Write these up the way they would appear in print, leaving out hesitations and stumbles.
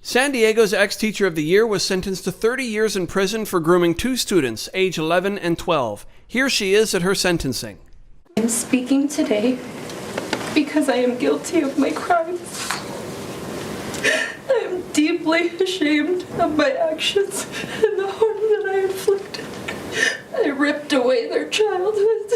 San Diego's ex-teacher of the year was sentenced to 30 years in prison for grooming two students, age 11 and 12. Here she is at her sentencing. I'm speaking today because I am guilty of my crimes. I am deeply ashamed of my actions and the harm that I inflicted. I ripped away their childhoods.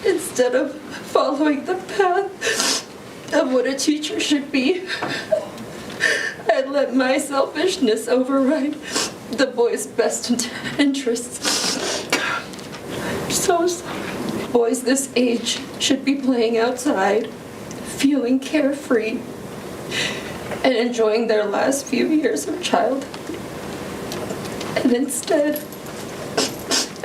Instead of following the path of what a teacher should be, I let my selfishness override the boys' best interests. I'm so sorry. Boys this age should be playing outside, feeling carefree, and enjoying their last few years of childhood. And instead,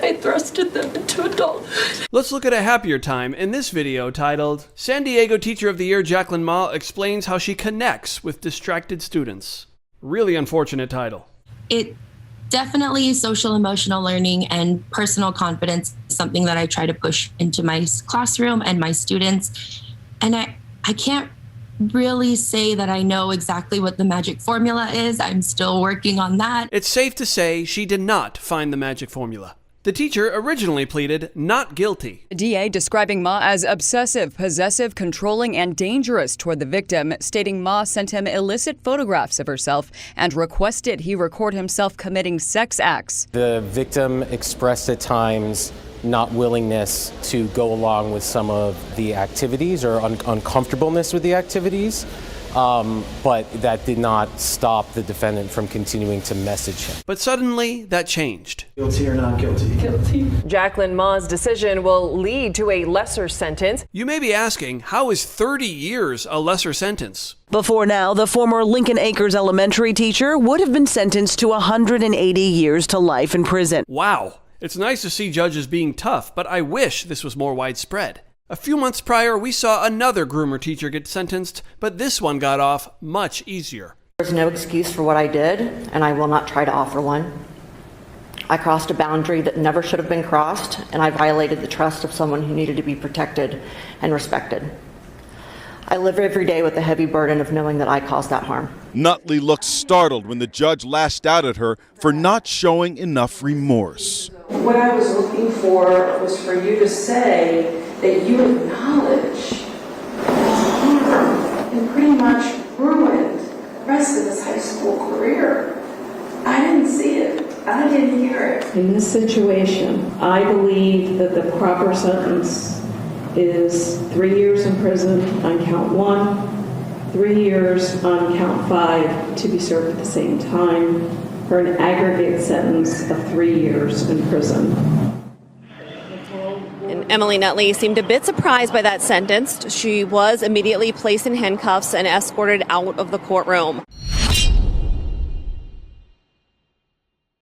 I thrusted them into adulthood. Let's look at a happier time in this video titled, San Diego Teacher of the Year Jacqueline Ma explains how she connects with distracted students. Really unfortunate title. It definitely social emotional learning and personal confidence is something that I try to push into my classroom and my students. And I can't really say that I know exactly what the magic formula is. I'm still working on that. It's safe to say she did not find the magic formula. The teacher originally pleaded not guilty. The DA describing Ma as obsessive, possessive, controlling, and dangerous toward the victim, stating Ma sent him illicit photographs of herself and requested he record himself committing sex acts. The victim expressed at times not willingness to go along with some of the activities or uncomfortableness with the activities. But that did not stop the defendant from continuing to message him. But suddenly, that changed. Guilty or not guilty? Guilty. Jacqueline Ma's decision will lead to a lesser sentence. You may be asking, how is 30 years a lesser sentence? Before now, the former Lincoln Acres elementary teacher would have been sentenced to 180 years to life in prison. Wow. It's nice to see judges being tough, but I wish this was more widespread. A few months prior, we saw another groomer teacher get sentenced, but this one got off much easier. There's no excuse for what I did, and I will not try to offer one. I crossed a boundary that never should have been crossed, and I violated the trust of someone who needed to be protected and respected. I live every day with the heavy burden of knowing that I caused that harm. Nutley looked startled when the judge lashed out at her for not showing enough remorse. What I was looking for was for you to say that you acknowledge the harm and pretty much ruined the rest of his high school career. I didn't see it. I didn't hear it. In this situation, I believe that the proper sentence is 3 years in prison on count 1, 3 years on count 5 to be served at the same time, for an aggregate sentence of 3 years in prison. And Emily Nutley seemed a bit surprised by that sentence. She was immediately placed in handcuffs and escorted out of the courtroom.